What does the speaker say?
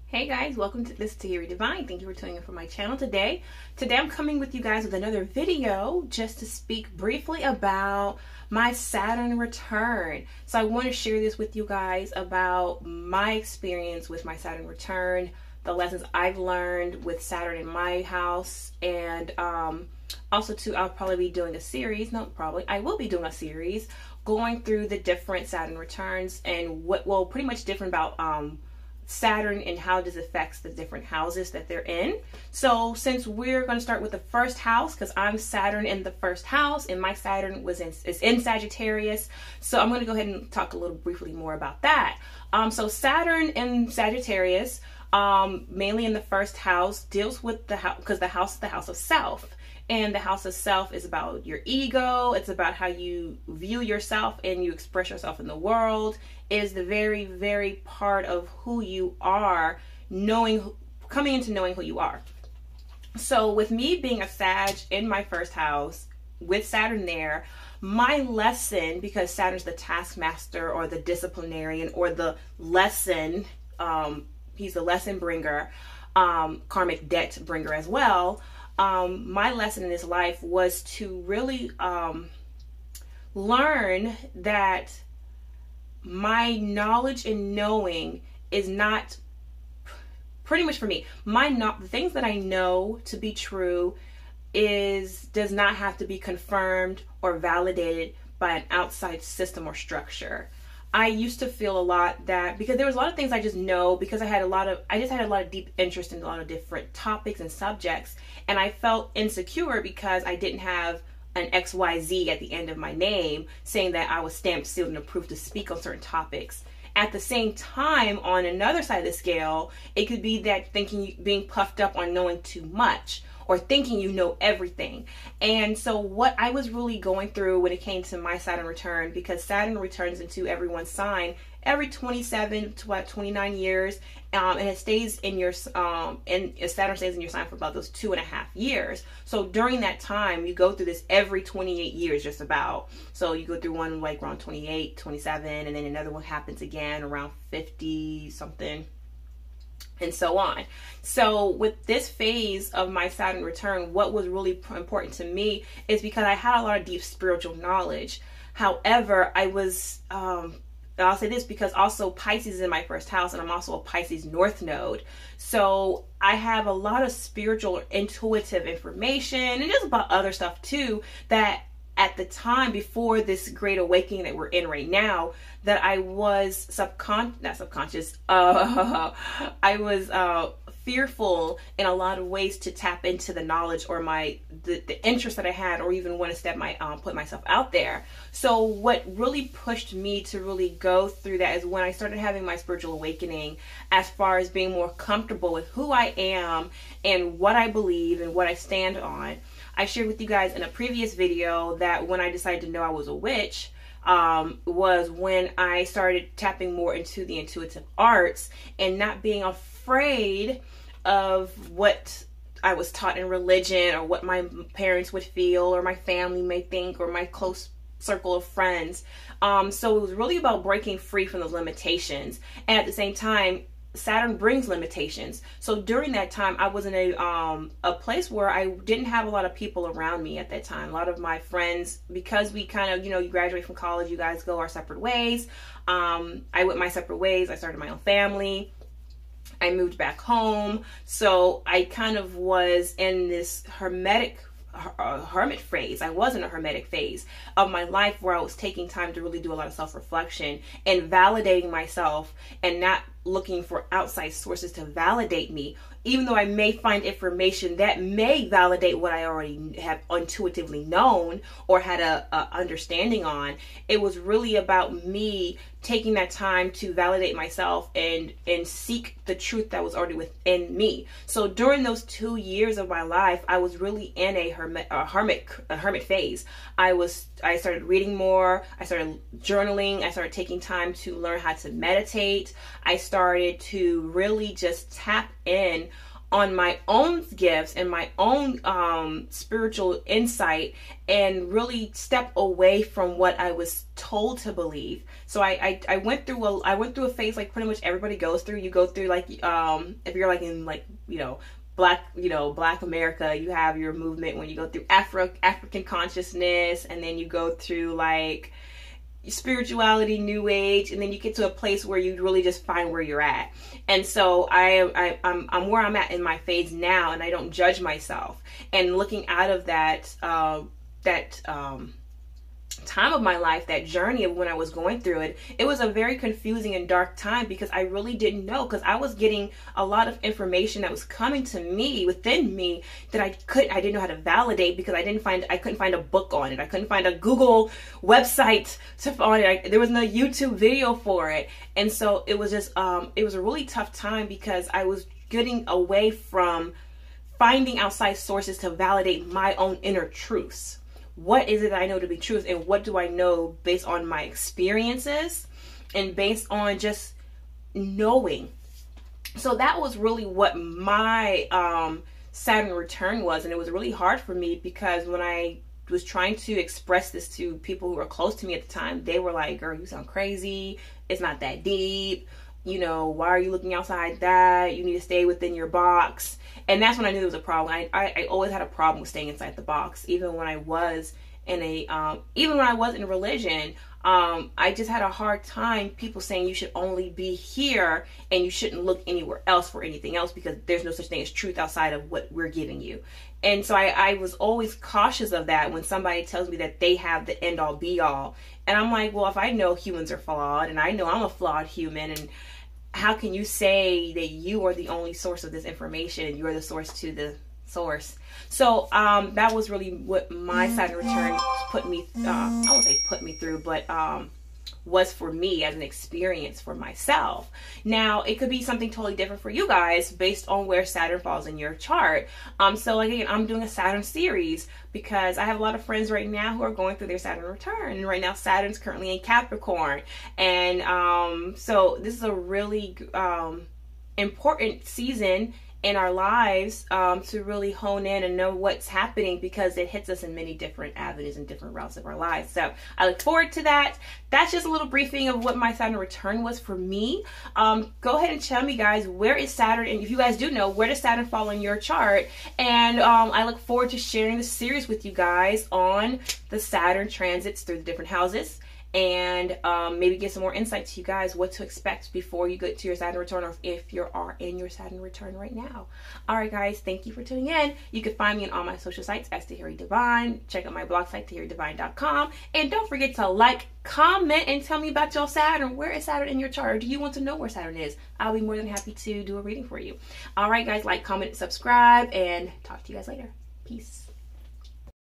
Hey guys, welcome to this Theory Divine. Thank you for tuning in for my channel today. Today I'm coming with you guys with another video just to speak briefly about my Saturn return. So I want to share this with you guys about my experience with my Saturn return, the lessons I've learned with Saturn in my house, and also too, I'll probably be doing a series, I will be doing a series going through the different Saturn returns and what, well, pretty much different about Saturn and how this affects the different houses that they're in. So since we're going to start with the first house, because I'm Saturn in the first house and my Saturn is in Sagittarius, so I'm going to go ahead and talk a little briefly more about that. So Saturn in Sagittarius, mainly in the first house, deals with the house, because the house is the house of self. And the house of self is about your ego. It's about how you view yourself and you express yourself in the world. It is the very, very part of who you are, coming into knowing who you are. So with me being a Sag in my first house, with Saturn there, my lesson, because Saturn's the taskmaster or the disciplinarian or the lesson, he's the lesson bringer, karmic debt bringer as well. My lesson in this life was to really learn that my knowledge and knowing is not, pretty much for me, the things that I know to be true does not have to be confirmed or validated by an outside system or structure. I used to feel a lot that, because there was a lot of things I just know, because I just had a lot of deep interest in a lot of different topics and subjects, and I felt insecure because I didn't have an XYZ at the end of my name saying that I was stamped, sealed, and approved to speak on certain topics. At the same time, on another side of the scale, it could be that being puffed up on knowing too much, or thinking you know everything. And so what I was really going through when it came to my Saturn return, because Saturn returns into everyone's sign every 27 to 29 years, and it stays in your Saturn stays in your sign for about those 2.5 years. So during that time, you go through this every 28 years, just about. So you go through one like around 28, 27, and then another one happens again around 50 something, and so on. So with this phase of my Saturn return, what was really important to me is because I had a lot of deep spiritual knowledge. However, I was, I'll say this because also Pisces is in my first house, and I'm also a Pisces North Node. So I have a lot of spiritual, intuitive information, and just about other stuff too, that at the time before this great awakening that we're in right now, that I was I was fearful in a lot of ways to tap into the knowledge or the interest that I had, or even want to put myself out there. So what really pushed me to really go through that is when I started having my spiritual awakening, as far as being more comfortable with who I am and what I believe and what I stand on. I shared with you guys in a previous video that when I decided to know I was a witch, was when I started tapping more into the intuitive arts and not being afraid of what I was taught in religion, or what my parents would feel, or my family may think, or my close circle of friends. So it was really about breaking free from those limitations. And at the same time, Saturn brings limitations. So during that time, I was in a place where I didn't have a lot of people around me at that time. A lot of my friends, because we kind of, you graduate from college, you guys go our separate ways. I went my separate ways. I started my own family. I moved back home. So I kind of was in this hermit phase. I was in a hermetic phase of my life where I was taking time to really do a lot of self-reflection and validating myself, and not looking for outside sources to validate me, even though I may find information that may validate what I already have intuitively known or had a understanding on. It was really about me taking that time to validate myself and seek the truth that was already within me. So during those 2 years of my life, I was really in a hermit phase. I started reading more. I started journaling. I started taking time to learn how to meditate. I started to really just tap in on my own gifts and my own spiritual insight, and really step away from what I was told to believe. So I went through a phase like pretty much everybody goes through. You go through like if you're like in like Black America, you have your movement when you go through African consciousness, and then you go through like spirituality, new age, and then you get to a place where you really just find where you're at. And so I'm where I'm at in my phase now, and I don't judge myself. And looking out of that time of my life, that journey of when I was going through it, it was a very confusing and dark time, because I really didn't know, because I was getting a lot of information that was coming to me within me that I didn't know how to validate, because I couldn't find a book on it. I couldn't find a Google website on it. There was no YouTube video for it. And so it was just it was a really tough time, because I was getting away from finding outside sources to validate my own inner truths. What is it that I know to be truth, and what do I know based on my experiences and based on just knowing? So that was really what my Saturn return was. And it was really hard for me, because when I was trying to express this to people who were close to me at the time, they were like, girl, you sound crazy. It's not that deep. You know, why are you looking outside that? You need to stay within your box. And that's when I knew there was a problem. I always had a problem with staying inside the box. Even when I was in religion, I just had a hard time people saying you should only be here and you shouldn't look anywhere else for anything else, because there's no such thing as truth outside of what we're giving you. And so I was always cautious of that when somebody tells me that they have the end all be all. And I'm like, well, if I know humans are flawed, and I know I'm a flawed human, and how can you say that you are the only source of this information? You're the source to the source. So that was really what my Saturn return put me, I won't say put me through, but was for me as an experience for myself. Now, it could be something totally different for you guys based on where Saturn falls in your chart. So like, again, I'm doing a Saturn series because I have a lot of friends right now who are going through their Saturn return. And right now, Saturn's currently in Capricorn. And so this is a really important season in our lives to really hone in and know what's happening, because it hits us in many different avenues and different routes of our lives. So I look forward to that. That's just a little briefing of what my Saturn return was for me. Go ahead and tell me, guys, where is Saturn? And if you guys do know, where does Saturn fall in your chart? And I look forward to sharing this series with you guys on the Saturn transits through the different houses. And maybe get some more insight to you guys what to expect before you get to your Saturn return, or if you are in your Saturn return right now. All right, guys, thank you for tuning in. You can find me on all my social sites as Tahiri Divine. Check out my blog site, TahiriDivine.com. And don't forget to like, comment, and tell me about your Saturn. Where is Saturn in your chart? Or do you want to know where Saturn is? I'll be more than happy to do a reading for you. All right, guys, like, comment, subscribe, and talk to you guys later. Peace.